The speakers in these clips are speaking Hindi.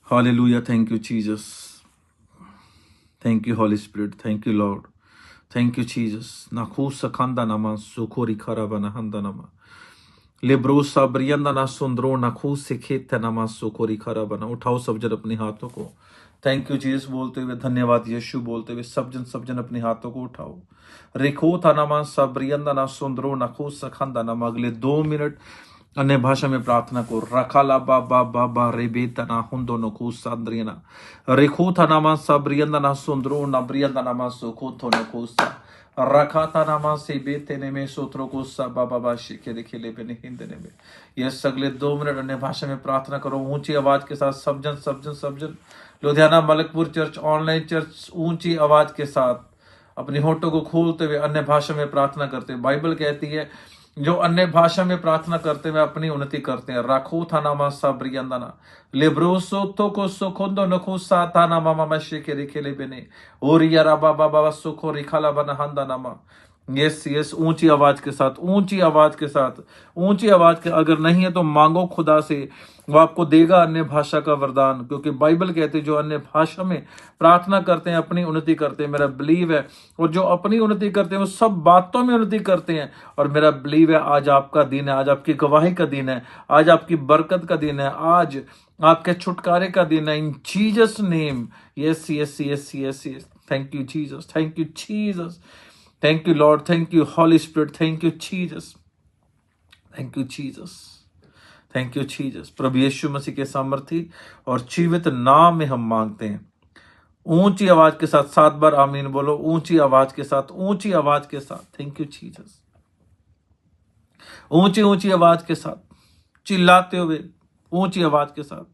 Hallelujah. Thank you, Jesus. Thank you, Holy Spirit. Thank you, Lord. Thank you, Jesus. Nakusa kanda nama sukori karavana handa nama. Lebrosa brianda na सुंदरो नखूस खेत नमा सुकोरी खरा बना। उठाओ सब जन अपने हाथों को। थैंक यू जीसस बोलते हुए, धन्यवाद यीशु बोलते हुए, सब जन अपने हाथों को उठाओ। रेखो था नमा सब्रियंदा ना सुंदरो नखूस खंदा नमा। अगले 2 मिनट अन्य भाषा में प्रार्थना को रखाला बाबा बाबा रेबे तना हुंदो नखूस सांद्रियना रेखो था नमा सब्रियंदा ना सुंदरो नब्रियंदा नमा सुखो तो नखूसा रखाता नामा से बेतेने में सूत्रों को सब बाबा शिके खेले पे हिंदने में। यह अगले 2 मिनट अन्य भाषा में प्रार्थना करो ऊंची आवाज के साथ। सब जन Ludhiana Malakpur church online church ऊंची आवाज के साथ अपनी होठों को खोलते हुए अन्य भाषा में प्रार्थना करते हैं। बाइबल कहती है जो अन्य भाषा में प्रार्थना करते हुए अपनी उन्नति करते हैं। राखो था नामा साब्रियंदना लेब्रोसो तो को सुखोंदो नखो साताना मामा मशे के रिखेले बने और यारा बाबा बाबा सुखो रिखाला बना हंदा नामा। यस यस ऊंची आवाज के साथ, ऊंची आवाज के साथ, ऊंची आवाज के। अगर नहीं है तो मांगो खुदा से, वो आपको देगा अन्य भाषा का वरदान। क्योंकि बाइबल कहते हैं जो अन्य भाषा में प्रार्थना करते हैं अपनी उन्नति करते हैं। मेरा बिलीव है और जो अपनी उन्नति करते हैं वो सब बातों में उन्नति करते हैं। और मेरा बिलीव है आज आपका दिन है, आज आपकी गवाही का दिन है, आज आपकी बरकत का दिन है, आज आपके छुटकारे का दिन है। In Jesus name. Yes yes yes yes yes. Thank you Jesus, thank you Jesus, thank you Lord, thank you Holy Spirit, thank you Jesus, thank you Jesus, thank you Jesus. प्रभु यीशु मसीह के सामर्थी और जीवित नाम में हम मांगते हैं। ऊंची आवाज के साथ 7 बार आमीन बोलो। ऊंची आवाज के साथ, ऊंची आवाज के साथ। Thank you Jesus. ऊंची ऊंची आवाज के साथ चिल्लाते हुए ऊंची आवाज के साथ।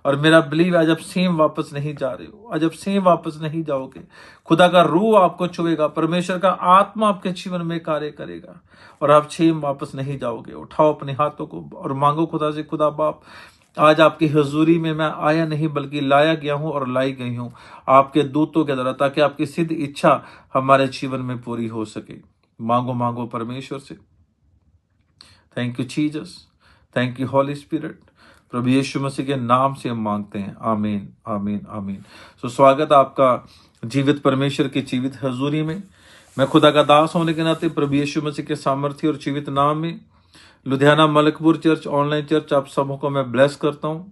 और मेरा बिलीव आज आप सेम वापस नहीं जा रहे हो, आज आप सेम वापस नहीं जाओगे। खुदा का रूह आपको छुएगा, परमेश्वर का आत्मा आपके जीवन में कार्य करेगा और आप सेम वापस नहीं जाओगे। उठाओ अपने हाथों को और मांगो खुदा से, खुदा बाप आज आपकी हजूरी में मैं आया नहीं बल्कि लाया गया हूं और लाई गई हूं आपके दूतों के द्वारा, ताकि आपकी सिद्ध इच्छा हमारे जीवन में पूरी हो सके। मांगो मांगो परमेश्वर से। Thank you Jesus, thank you Holy Spirit. प्रभु यीशु मसीह के नाम से हम मांगते हैं। आमीन आमीन आमीन। सो स्वागत आपका जीवित परमेश्वर की जीवित हजूरी में। मैं खुदा का दास होने के नाते प्रभु यीशु मसीह के सामर्थ्य और जीवित नाम में Ludhiana Malakpur church online church आप सबों को मैं ब्लेस करता हूं।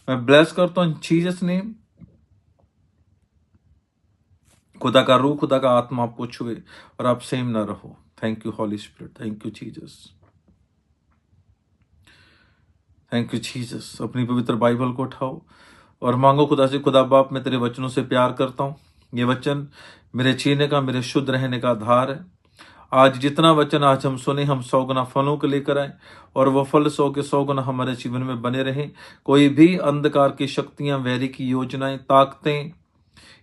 मैं ब्लेस करता हूं जीसस नेम। खुदा का रूह, खुदा का आत्मा आपको छुए और आप सेम ना रहो। Thank you Holy Spirit, thank you Jesus, thank you Jesus. अपनी पवित्र बाइबल को उठाओ और मांगो खुदा से, खुदा बाप मैं तेरे वचनों से प्यार करता हूँ। ये वचन मेरे जीने का, मेरे शुद्ध रहने का आधार है। आज जितना वचन आज हम सुने, हम 100 गुना फलों को लेकर आए और वो फल 100 के 100 गुना हमारे जीवन में बने रहें। कोई भी अंधकार की शक्तियां, वैरी की योजनाएं, ताकतें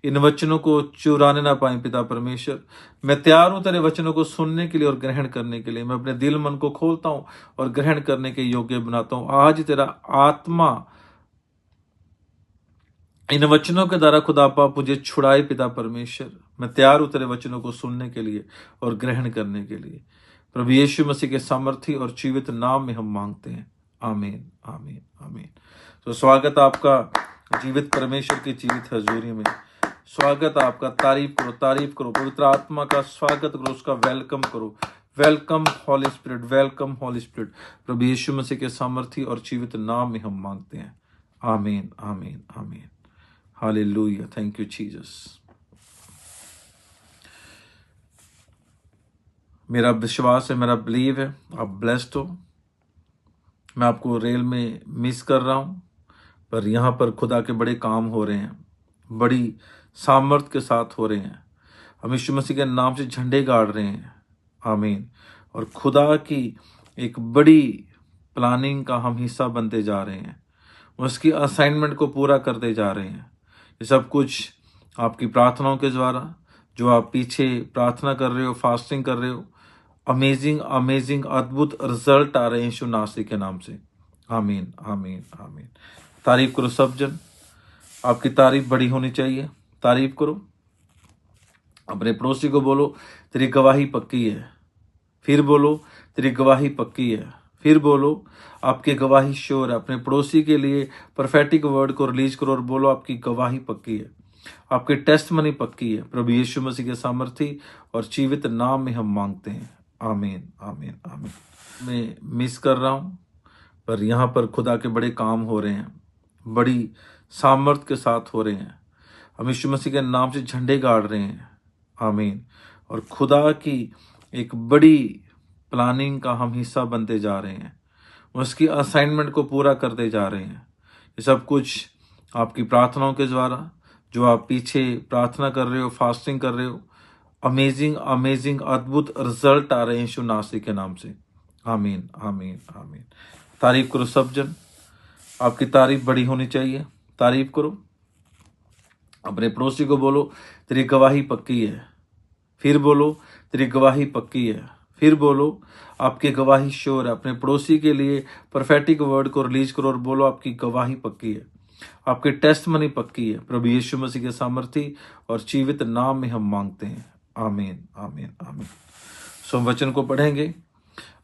इन वचनों को चुराने ना पाए। पिता परमेश्वर, मैं तैयार हूं तेरे वचनों को सुनने के लिए और ग्रहण करने के लिए। मैं अपने दिल मन को खोलता हूं और ग्रहण करने के योग्य बनाता हूं। आज तेरा आत्मा इन वचनों के द्वारा खुदा पाप मुझे छुड़ाए। पिता परमेश्वर, मैं तैयार हूं तेरे वचनों को सुनने के लिए और ग्रहण करने के लिए। प्रभु यीशु मसीह के सामर्थी और जीवित नाम में हम मांगते हैं। आमीन आमीन आमीन। तो स्वागत आपका जीवित परमेश्वर की जीवित हजूरी में। स्वागत आपका। तारीफ करो, तारीफ करो। पवित्र आत्मा का स्वागत करो, उसका वेलकम करो। वेलकम हॉली स्पिरिट, वेलकम हॉली स्पिरिट। प्रभु यीशु मसीह के सामर्थी और जीवित नाम में हम मांगते हैं। आमीन आमीन आमीन। हालेलुया। Thank you Jesus. मेरा विश्वास है, मेरा बिलीव है आप ब्लेस्ड हो। मैं आपको रेल में मिस कर रहा हूं, पर यहां पर खुदा के बड़े काम हो रहे हैं, बड़ी सामर्थ के साथ हो रहे हैं। हम यीशु मसीह के नाम से झंडे गाड़ रहे हैं। आमीन। और खुदा की एक बड़ी प्लानिंग का हम हिस्सा बनते जा रहे हैं। उसकी असाइनमेंट को पूरा करते जा रहे हैं। ये सब कुछ आपकी प्रार्थनाओं के द्वारा, जो आप पीछे प्रार्थना कर रहे हो, फास्टिंग कर रहे हो, अमेजिंग अमेजिंग अद्भुत रिजल्ट आ रहे हैं यीशु नासरी के नाम से। आमीन आमीन आमीन। तारीफ करो सब जन। आपकी तारीफ बड़ी होनी चाहिए। तारीफ करो। अपने पड़ोसी को बोलो तेरी गवाही पक्की है। फिर बोलो तेरी गवाही पक्की है। फिर बोलो आपकी गवाही श्योर है। अपने पड़ोसी के लिए प्रोफेटिक वर्ड को रिलीज करो और बोलो आपकी गवाही पक्की है, आपकी टेस्ट मनी पक्की है। प्रभु यीशु मसीह के सामर्थी और जीवित नाम में हम मांगते हैं, आमीन आमीन आमीन। मैं मिस कर रहा हूँ, पर यहाँ पर खुदा के बड़े काम हो रहे हैं, बड़ी सामर्थ के साथ हो रहे हैं। हम यीशु मसीह के नाम से झंडे गाड़ रहे हैं, आमीन। और खुदा की एक बड़ी प्लानिंग का हम हिस्सा बनते जा रहे हैं, उसकी असाइनमेंट को पूरा करते जा रहे हैं। ये सब कुछ आपकी प्रार्थनाओं के द्वारा, जो आप पीछे प्रार्थना कर रहे हो, फास्टिंग कर रहे हो, अमेजिंग अमेजिंग अद्भुत रिजल्ट आ रहे हैं यीशु नासरी के नाम से, आमीन आमीन आमीन। तारीफ करो सब जन, आपकी तारीफ बड़ी होनी चाहिए। तारीफ करो, अपने पड़ोसी को बोलो तेरी गवाही पक्की है। फिर बोलो तेरी गवाही पक्की है। फिर बोलो आपकी गवाही श्योर है। अपने पड़ोसी के लिए प्रोफेटिक वर्ड को रिलीज करो और बोलो आपकी गवाही पक्की है, आपकी टेस्ट मनी पक्की है। प्रभु यीशु मसीह के सामर्थी और जीवित नाम में हम मांगते हैं, आमीन आमीन आमीन। सो वचन को पढ़ेंगे।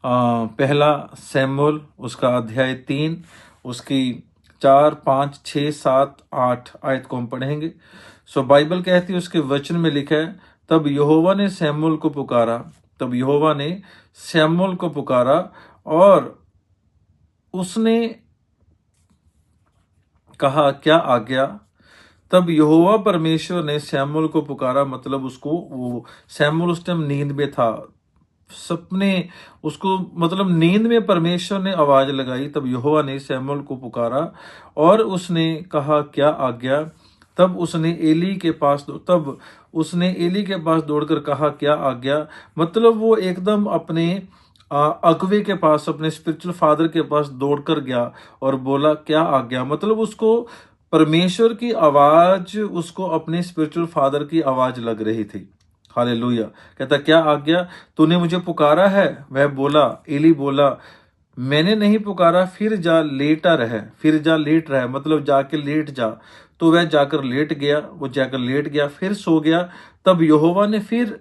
पहला सैमुएल उसका अध्याय 3 उसकी 4 5 6 7 8 आयत को हम पढ़ेंगे। सो बाइबल कहती है, उसके वचन में लिखा है, तब यहोवा ने सैमुएल को पुकारा, तब यहोवा ने सैमुएल को पुकारा और उसने कहा क्या आज्ञा। तब यहोवा परमेश्वर ने सैमुएल को पुकारा, मतलब उसको, वो सैमुएल उस टाइम नींद में था, सपने उसको, मतलब नींद में परमेश्वर ने आवाज लगाई। तब यहोवा ने सैमुएल को पुकारा और उसने कहा क्या आज्ञा। तब उसने एली के पास दौड़कर कहा क्या आज्ञा। मतलब वो एकदम अपने अगुवे के पास, अपने स्पिरिचुअल फादर के पास दौड़कर गया और बोला क्या आज्ञा। मतलब उसको परमेश्वर की आवाज, उसको अपने स्पिरिचुअल फादर की आवाज लग रही थी। हालेलुया। कहता क्या आज्ञा, तूने मुझे पुकारा है। वह बोला, एली बोला, मैंने नहीं पुकारा, फिर जा लेटा रह, फिर जा लेट रह, मतलब जाके लेट जा। तो वह जाकर लेट गया, वो जाकर लेट गया, फिर सो गया। तब यहोवा ने फिर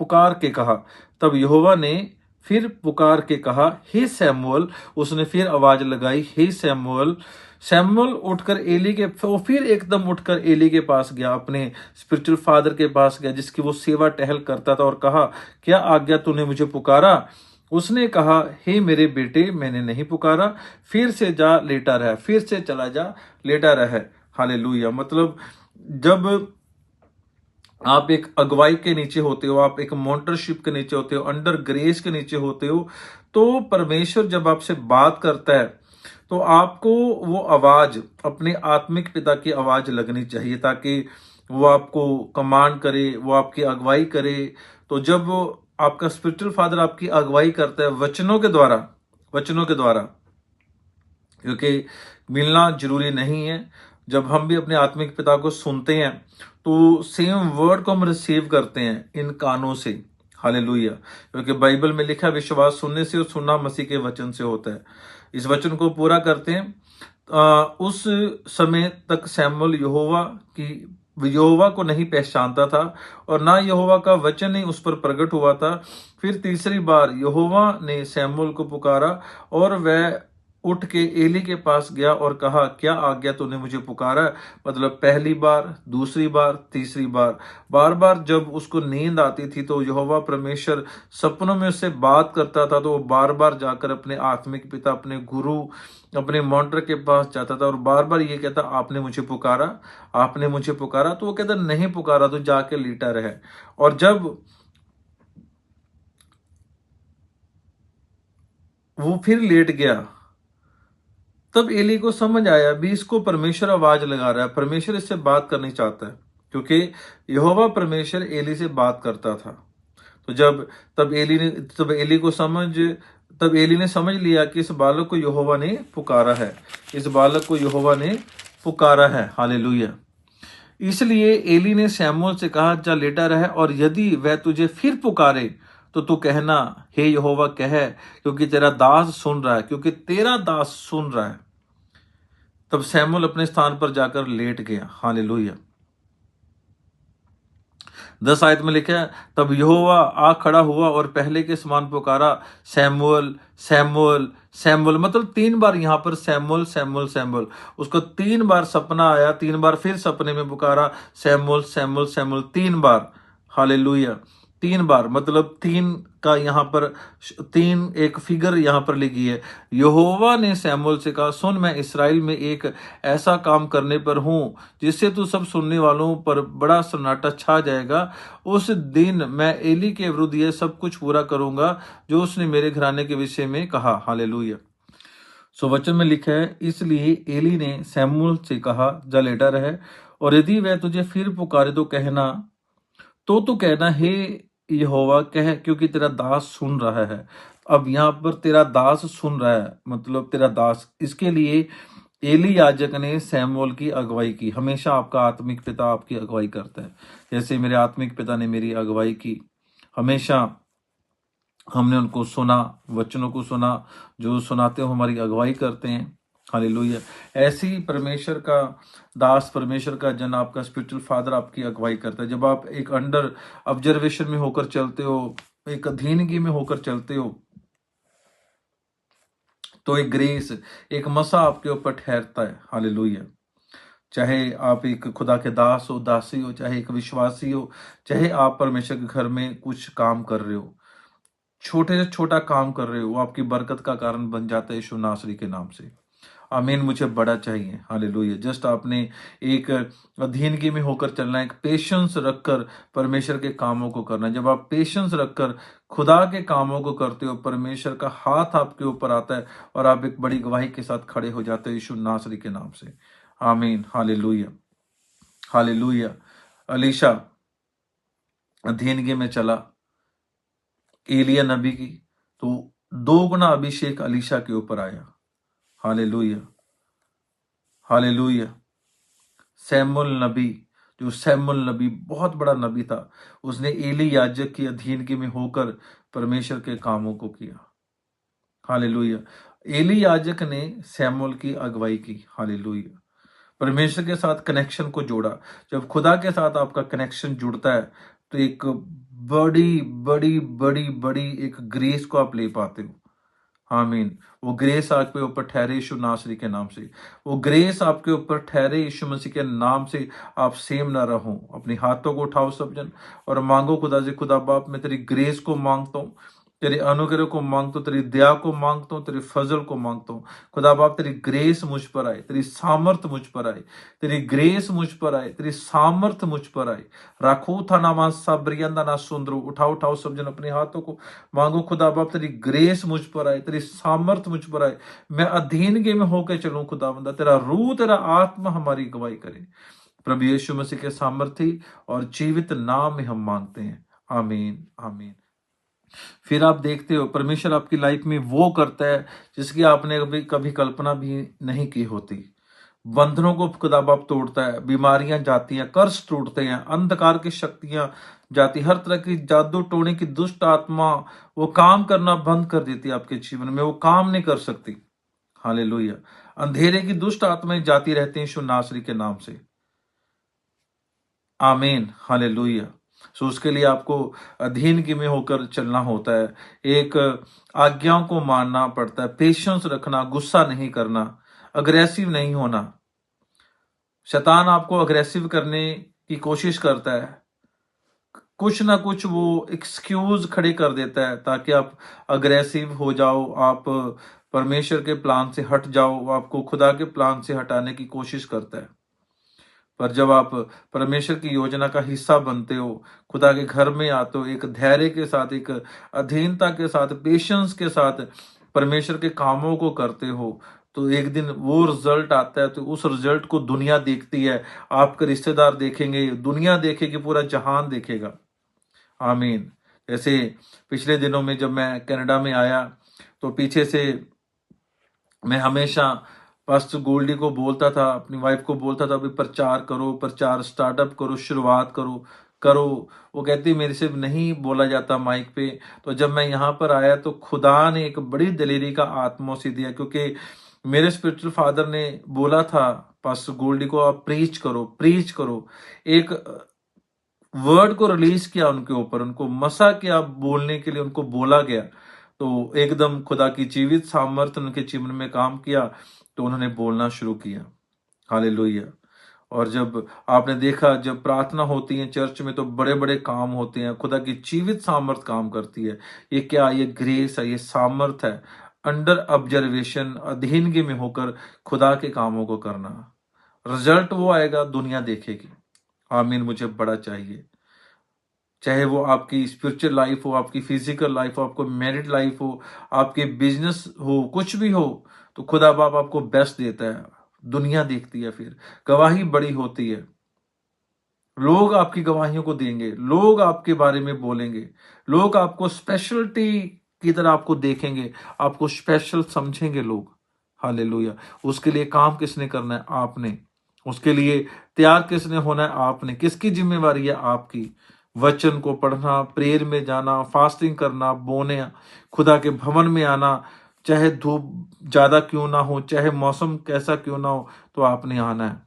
पुकार के कहा, तब यहोवा ने फिर पुकार के कहा हे सैमुएल। उसने फिर आवाज लगाई हे सैमुएल। सैमुएल उठकर एली के, फिर एकदम उठकर एली के पास गया, अपने स्पिरिचुअल फादर के पास गया जिसकी वो सेवा टहल करता था, और कहा क्या आज्ञा, तूने मुझे पुकारा। उसने कहा हे मेरे बेटे, मैंने नहीं पुकारा, फिर से जा लेटा रह, फिर से चला जा लेटा रह। हालेलुया। मतलब जब आप एक अगुवाई के नीचे होते हो, आप एक मोंटरशिप के नीचे होते हो, अंडर ग्रेस के नीचे होते हो, तो परमेश्वर जब आपसे बात करता है तो आपको वो आवाज, अपने आत्मिक पिता की आवाज लगनी चाहिए, ताकि वो आपको कमांड करे, वो आपकी अगुवाई करे। तो जब वो आपका स्पिरिचुअल फादर आपकी अगुवाई करता है वचनों के द्वारा, क्योंकि मिलना जरूरी नहीं है, जब हम भी अपने आत्मिक पिता को सुनते हैं तो सेम वर्ड को हम रिसीव करते हैं इन कानों से। हालेलुया। क्योंकि बाइबल में लिखा विश्वास सुनने से और सुनना मसीह के वचन से होता है। इस वचन को पूरा करते हैं। उस समय तक सैमुएल यहोवा को नहीं पहचानता था और ना यहोवा का वचन ही उस पर प्रकट हुआ था। फिर तीसरी बार यहोवा ने सैमुएल को पुकारा और वह उठ के एली के पास गया और कहा क्या आज्ञा, तूने मुझे पुकारा। मतलब पहली बार, दूसरी बार, तीसरी बार, बार बार जब उसको नींद आती थी तो यहोवा परमेश्वर सपनों में उससे बात करता था, तो वो बार बार जाकर अपने आत्मिक पिता, अपने गुरु, अपने मॉन्टर के पास जाता था और बार बार ये कहता आपने मुझे पुकारा, आपने मुझे पुकारा। तो वो कहता नहीं पुकारा, तो जाके लेटा रहे। और जब वो फिर लेट गया, तब एली को समझ आया भी इसको परमेश्वर आवाज लगा रहा है, परमेश्वर इससे बात करनी चाहता है, क्योंकि यहोवा परमेश्वर एली से बात करता था। तो तब एली ने समझ लिया कि इस बालक को यहोवा ने पुकारा है, इस बालक को यहोवा ने पुकारा है। हालेलुया। इसलिए एली ने सैमुएल से कहा जा लेटा रहे, और यदि वह तुझे फिर पुकारे तो तू कहना हे यहोवा कह, क्योंकि तेरा दास सुन रहा है, क्योंकि तेरा दास सुन रहा है। तब सैमुएल अपने स्थान पर जाकर लेट गया। हालेलुया। 10 आयत में लिखा है, तब यहोवा आ खड़ा हुआ और पहले के समान पुकारा, सैमुअल सैमुअल सैमुअल। मतलब 3 बार यहाँ पर सैमुअल सैमुअल सैमुअल। उसको 3 बार सपना आया, 3 बार फिर सपने में पुकारा, सैमुअल सैमुअल सैमुअल, 3 बार। हालेलुया। 3 बार मतलब 3 का यहाँ पर 3 एक फिगर यहाँ पर लिखी है। यहोवा ने सैमुअल से कहा, सुन, मैं इसराइल में एक ऐसा काम करने पर हूँ जिससे तू सब सुनने वालों पर बड़ा सन्नाटा छा जाएगा। उस दिन मैं एली के विरुद्ध यह सब कुछ पूरा करूंगा जो उसने मेरे घराने के विषय में कहा। हालेलुया। सो वचन में लिखा है, इसलिए एली ने सैमुअल से कहा, जा लेटा रहे, और यदि वह तुझे फिर पुकारे तो तू कहना, हे यहोवा कह, क्योंकि तेरा दास सुन रहा है। अब यहाँ पर तेरा दास सुन रहा है मतलब तेरा दास, इसके लिए एली याजक ने सैमुअल की अगुवाई की। हमेशा आपका आत्मिक पिता आपकी अगुवाई करता है, जैसे मेरे आत्मिक पिता ने मेरी अगुवाई की। हमेशा हमने उनको सुना, वचनों को सुना, जो सुनाते हो हमारी अगुवाई करते हैं। हालेलुया। ऐसी परमेश्वर का दास, परमेश्वर का जन, आपका स्पिरिचुअल फादर आपकी अगुवाई करता है। जब आप एक अंडर ऑब्जर्वेशन में होकर चलते हो, एक अधीनगी में होकर चलते हो, तो एक ग्रेस, एक मसा आपके ऊपर ठहरता है। हालेलुया। चाहे आप एक खुदा के दास हो, दासी हो, चाहे एक विश्वासी हो, चाहे आप परमेश्वर के घर में कुछ काम कर रहे हो, छोटे से छोटा काम कर रहे हो, वो आपकी बरकत का कारण बन जाता है यीशु नासरी के नाम से। आमीन। मुझे बड़ा चाहिए। हालेलुया। जस्ट आपने एक अधीनगी में होकर चलना है, एक पेशेंस रखकर परमेश्वर के कामों को करना है। जब आप पेशेंस रखकर खुदा के कामों को करते हो, परमेश्वर का हाथ आपके ऊपर आता है और आप एक बड़ी गवाही के साथ खड़े हो जाते हो यीशु नासरी के नाम से। आमीन। हालेलुया। हालेलुया। अलीशा अधीनगी में चला एलिया नबी की, तो 2 गुना अभिषेक अलीशा के ऊपर आया। हालेलुया। हालेलुया। सैमुअल नबी, जो सैमुअल नबी बहुत बड़ा नबी था, उसने एली याजक की अधीनगी में होकर परमेश्वर के कामों को किया। हालेलुया। एली याजक ने सैमुअल की अगुवाई की। हालेलुया। परमेश्वर के साथ कनेक्शन को जोड़ा। जब खुदा के साथ आपका कनेक्शन जुड़ता है तो एक बड़ी बड़ी बड़ी बड़ी एक ग्रेस को आप ले पाते हो। आमीन। वो ग्रेस आपके ऊपर ठहरे यीशु नासरी के नाम से। वो ग्रेस आपके ऊपर ठहरे यीशु मसीह के नाम से। आप सेम ना रहो। अपने हाथों को उठाओ सब जन और मांगो खुदा से, खुदा बाप, मैं तेरी ग्रेस को मांगता हूँ, तेरे अनुग्रह को मांगता हूँ, तेरी दया को मांगता हूँ, तेरे फजल को मांगता हूँ। खुदा बाप, तेरी ग्रेस मुझ पर आए, तेरी सामर्थ मुझ पर आए, तेरी ग्रेस मुझ पर आए, तेरी सामर्थ मुझ पर आए। राखू था नामा साब्रियंदा ना सुंदरो। उठाओ उठाओ सब जन अपने हाथों को, मांगो खुदा बाप, तेरी ग्रेस मुझ पर आए, तेरी सामर्थ मुझ पर आए। मैं अधीनगी में होकर चलूं खुदावंदा, तेरा रूह, तेरा आत्मा हमारी गवाही करे। प्रभु यीशु मसीह के सामर्थी और जीवित नाम में हम मांगते हैं। आमीन। आमीन। फिर आप देखते हो परमेश्वर आपकी लाइफ में वो करता है जिसकी आपने कभी कभी कल्पना भी नहीं की होती। बंधनों को खुदा बाप तोड़ता है, बीमारियां जाती हैं, कर्ज टूटते हैं, अंधकार की शक्तियां जाती, हर तरह की जादू टोने की दुष्ट आत्मा वो काम करना बंद कर देती है आपके जीवन में, वो काम नहीं कर सकती। हालेलुया। अंधेरे की दुष्ट आत्माएं जाती रहती हैं यीशु नासरी के नाम से। आमीन। हालेलुया। सो उसके लिए आपको अधीनगी में होकर चलना होता है, एक आज्ञाओं को मानना पड़ता है, पेशेंस रखना, गुस्सा नहीं करना, अग्रेसिव नहीं होना। शैतान आपको अग्रेसिव करने की कोशिश करता है, कुछ ना कुछ वो एक्सक्यूज खड़े कर देता है ताकि आप अग्रेसिव हो जाओ, आप परमेश्वर के प्लान से हट जाओ, वो आपको खुदा के प्लान से हटाने की कोशिश करता है। पर जब आप परमेश्वर की योजना का हिस्सा बनते हो, खुदा के घर में आते हो, एक धैर्य के साथ, एक अधीनता के साथ, पेशेंस के साथ परमेश्वर के कामों को करते हो, तो एक दिन वो रिजल्ट आता है। तो उस रिजल्ट को दुनिया देखती है, आपके रिश्तेदार देखेंगे, दुनिया देखेगी, पूरा जहान देखेगा। आमीन। जैसे पिछले दिनों में जब मैं कनाडा में आया तो पीछे से मैं हमेशा पास्टर गोल्डी को बोलता था, अपनी वाइफ को बोलता था, भाई प्रचार करो, प्रचार स्टार्टअप करो, शुरुआत करो करो। वो कहती मेरे से नहीं बोला जाता माइक पे। तो जब मैं यहाँ पर आया तो खुदा ने एक बड़ी दलेरी का आत्मा से दिया, क्योंकि मेरे स्पिरिचुअल फादर ने बोला था पास्टर गोल्डी को, आप प्रीच करो, प्रीच करो। एक वर्ड को रिलीज किया उनके ऊपर, उनको मसा किया, बोलने के लिए उनको बोला गया, तो एकदम खुदा की जीवित सामर्थ्य उनके जीवन में काम किया, तो उन्होंने बोलना शुरू किया। हालेलुया। और जब आपने देखा, जब प्रार्थना होती है चर्च में, तो बड़े बड़े काम होते हैं, खुदा की जीवित सामर्थ काम करती है। ये क्या, ये ग्रेस है, ये सामर्थ है, अंडर ऑब्जर्वेशन, अधीनगी में होकर खुदा के कामों को करना। रिजल्ट वो आएगा, दुनिया देखेगी। आमीन। मुझे बड़ा चाहिए, चाहे वो आपकी स्पिरिचुअल लाइफ हो, आपकी फिजिकल लाइफ हो, आपको मैरिड लाइफ हो, आपके बिजनेस हो, कुछ भी हो, तो खुदा बाप आपको बेस्ट देता है। दुनिया देखती है, फिर गवाही बड़ी होती है, लोग आपकी गवाहियों को देंगे, लोग आपके बारे में बोलेंगे, लोग आपको स्पेशलिटी की तरह आपको देखेंगे, आपको स्पेशल समझेंगे लोग। हालेलुया। उसके लिए काम किसने करना है? आपने। उसके लिए तैयार किसने होना है? आपने। किसकी जिम्मेवारी है? आपकी। वचन को पढ़ना, प्रेयर में जाना, फास्टिंग करना, बोने, खुदा के भवन में आना, चाहे धूप ज्यादा क्यों ना हो, चाहे मौसम कैसा क्यों ना हो, तो आपने आना है,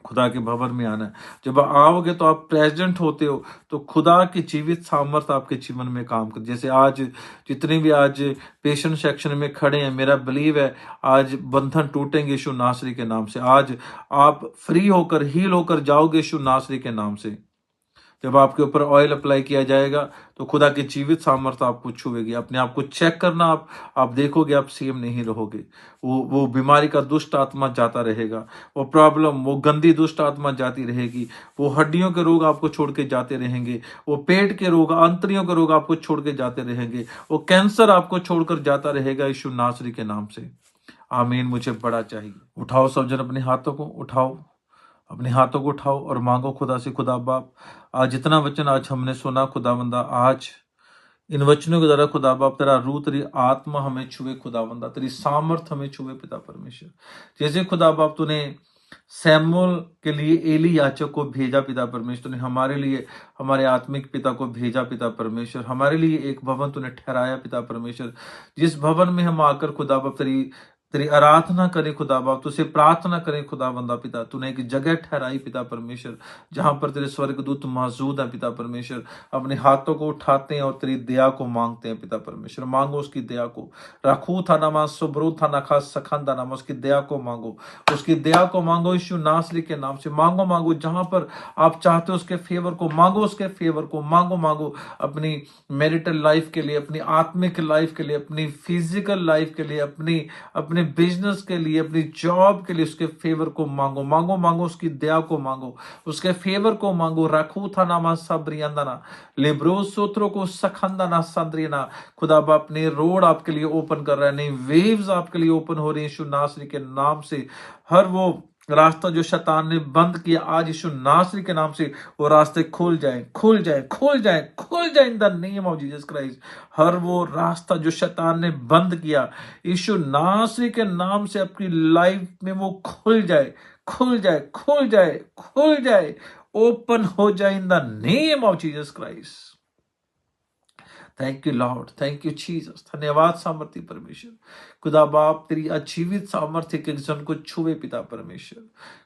खुदा के भवन में आना है। जब आओगे तो आप प्रेजेंट होते हो, तो खुदा की जीवित सामर्थ आपके जीवन में काम कर। जैसे आज जितने भी आज पेशेंट सेक्शन में खड़े हैं, मेरा बिलीव है आज बंधन टूटेंगे यीशु नासरी के नाम से। आज आप फ्री होकर, हील होकर जाओगे यीशु नासरी के नाम से। जब आपके ऊपर ऑयल अप्लाई किया जाएगा, तो खुदा की जीवित सामर्थ्य आपको छुएगी। अपने आप को चेक करना, आप देखोगे आप सेम नहीं रहोगे। वो बीमारी का दुष्ट आत्मा जाता रहेगा, वो प्रॉब्लम, वो गंदी दुष्ट आत्मा जाती रहेगी, वो हड्डियों के रोग आपको छोड़ के जाते रहेंगे, वो पेट के रोग, आंतरियों के रोग आपको छोड़ के जाते रहेंगे, वो कैंसर आपको छोड़कर जाता रहेगा यीशु नासरी के नाम से। आमीन। मुझे बड़ा चाहिए। उठाओ सब जन अपने हाथों को, उठाओ अपने हाथों को, उठाओ और मांगो खुदा से। खुदा बाप, आज जितना वचन आज हमने सुना खुदावंदा, आज इन वचनों के द्वारा खुदा बाप तेरा रूह, तेरी आत्मा हमें छुए खुदावंदा, तेरी सामर्थ हमें छुए पिता परमेश्वर। जैसे खुदा बाप तूने सैमुअल के लिए एली याचक को भेजा पिता परमेश्वर, ने हमारे लिए हमारे आत्मिक पिता को भेजा पिता परमेश्वर। हमारे लिए एक भवन तूने ठहराया पिता परमेश्वर, जिस भवन में हम आकर खुदा बाप तेरी तेरी आराधना करें खुदा बाप, तुझसे प्रार्थना करें खुदा बंदा पिता। तूने एक जगह ठहराई पिता परमेश्वर, जहां पर तेरे स्वर्गदूत मौजूद है पिता परमेश्वर। अपने हाथों को उठाते हैं और तेरी दया को मांगते हैं पिता परमेश्वर। मांगो उसकी दया को। राखू था नामा, सुब्रू था ना, खास सखंदा नामा, उसकी दया को मांगो, उसकी दया को मांगो यीशु नासरी के नाम से। मांगो मांगो, जहां पर आप चाहते हो उसके फेवर को मांगो, उसके फेवर को मांगो मांगो। अपनी मैरिटल लाइफ के लिए, अपनी आत्मिक लाइफ के लिए, अपनी फिजिकल लाइफ के लिए, अपनी अपने बिजनेस के लिए, अपनी जॉब के लिए उसके फेवर को मांगो मांगो मांगो, उसकी दया को मांगो, उसके फेवर को मांगो। रखू था नामा सब्रियंदना, लेब्रो सूत्रों को सखंदना संद्रियना। खुदा बाप ने रोड आपके लिए ओपन कर रहा है, नहीं वेव्स आपके लिए ओपन हो रही है यीशु नासरी के नाम से। हर वो रास्ता जो शैतान ने बंद किया, आज यीशु नासरी के नाम से वो रास्ते खुल जाए, खुल जाए, खुल जाए, खुल जाए in the name of Jesus Christ. हर वो रास्ता जो शैतान ने बंद किया, यीशु नासरी के नाम से आपकी लाइफ में वो खुल जाए, खुल जाए, खुल जाए, खुल जाए, ओपन हो जाए in the name of Jesus Christ. Thank you Lord, thank you Jesus. धन्यवाद सामर्थ्य परमेश्वर। खुदा बाप तेरी अजीवित सामर्थ्य के जन को छुए पिता परमेश्वर।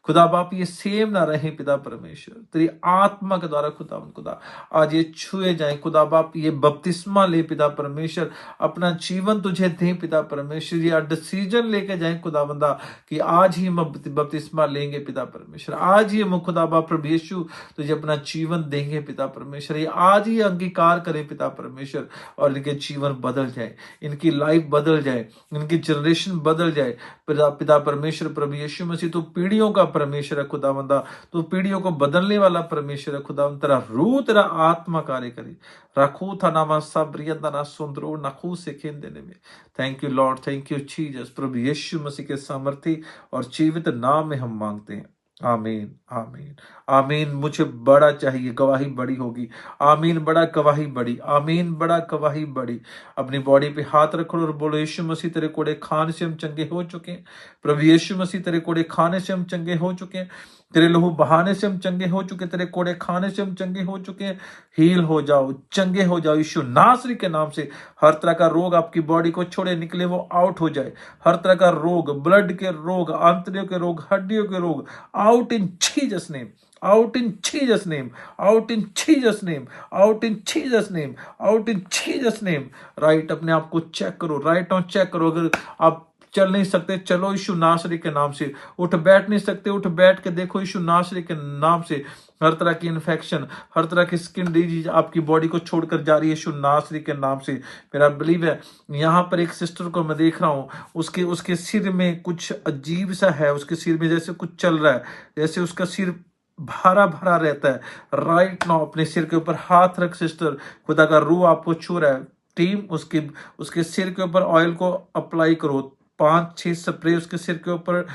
खुदा बाप ये सेम ना रहे पिता परमेश्वर, तेरी आत्मा के द्वारा खुदा आज ये छुए जाए खुदा बाप। ये बपतिस्मा ले पिता परमेश्वर, अपना जीवन तुझे दे पिता परमेश्वर। ये डिसीजन लेके जाए खुदा बंदा कि आज ही हम बपतिस्मा लेंगे पिता परमेश्वर। आज ही हम खुदा बाप प्रभु यीशु तुझे अपना जीवन देंगे पिता परमेश्वर। ये आज ही अंगीकार करें पिता परमेश्वर, और इनके जीवन बदल जाए, इनकी लाइफ बदल जाए, इनकी जनरेशन बदल जाए पिता परमेश्वर। प्रभु यीशु मसीह तू पीढ़ियों का परमेश्वर है खुदावंदा, तू पीढ़ियों को बदलने वाला परमेश्वर है खुदावंद। तेरा रूह, तेरा आत्मा कार्य करे। रखू था नामा सब्रियंदना सुंदरो नखू से खेन देने में। Thank you Lord, thank you Jesus. प्रभु यीशु मसीह के सामर्थी और जीवित नाम में हम मांगते हैं। आमीन, आमीन, आमीन। मुझे बड़ा चाहिए, गवाही बड़ी होगी। आमीन, बड़ा गवाही बड़ी। आमीन, बड़ा गवाही बड़ी। अपनी बॉडी पे हाथ रखो और बोलो, यीशु मसीह तेरे कोड़े खाने से हम चंगे हो चुके हैं। प्रभु यीशु मसीह तेरे कोड़े खाने से हम चंगे हो चुके हैं। तेरे लहू बहाने से हम चंगे हो चुके, तेरे कोड़े खाने से हम चंगे हो चुके हैं। हील हो जाओ, चंगे हो जाओ यीशु नासरी के नाम से। हर तरह का रोग आपकी बॉडी को छोड़े निकले, वो आउट हो जाए। हर तरह का रोग, ब्लड के रोग, आंतरियों के रोग, हड्डियों के रोग, out in Jesus name, out in Jesus name, out in Jesus name, out in Jesus name, out in Jesus name। Right, अपने आप को चेक करो, राइट ऑन चेक करो। अगर आप चल नहीं सकते, चलो यीशु नासरी के नाम से। उठ बैठ नहीं सकते, उठ बैठ के देखो यीशु नासरी के नाम से। हर तरह की इन्फेक्शन, हर तरह की स्किन डिजीज आपकी बॉडी को छोड़कर जा रही है यीशु नासरी के नाम से। मेरा बिलीव है, यहाँ पर एक सिस्टर को मैं देख रहा हूँ, उसके उसके सिर में कुछ अजीब सा है, उसके सिर में जैसे कुछ चल रहा है, जैसे उसका सिर भरा भरा रहता है। राइट नाउ अपने सिर के ऊपर हाथ रख सिस्टर, खुदा का रूह आपको छू रहा है। टीम उसके उसके सिर के ऊपर ऑयल को अप्लाई करो, 5-6 स्प्रे उसके सिर के ऊपर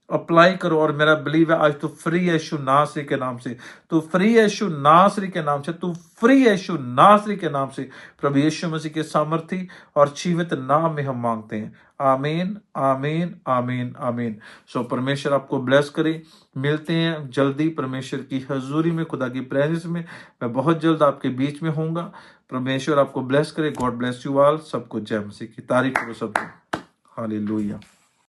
अप्लाई करो। और मेरा बिलीव है आज तू फ्री है यीशु नासरी के नाम से, तू फ्री है यीशु नासरी के नाम से, तू फ्री है यीशु नासरी के नाम से। प्रभु यीशु मसीह के सामर्थी और जीवित नाम में हम मांगते हैं। आमीन, आमीन, आमीन, आमीन। सो परमेश्वर आपको ब्लेस करे। मिलते हैं जल्दी परमेश्वर की हजूरी में, खुदा की प्रेजेंस में। मैं बहुत जल्द आपके बीच में होऊंगा। परमेश्वर आपको ब्लेस करे। God bless you all. सबको जय मसीह की तारीफ करो सबको। हालेलुया।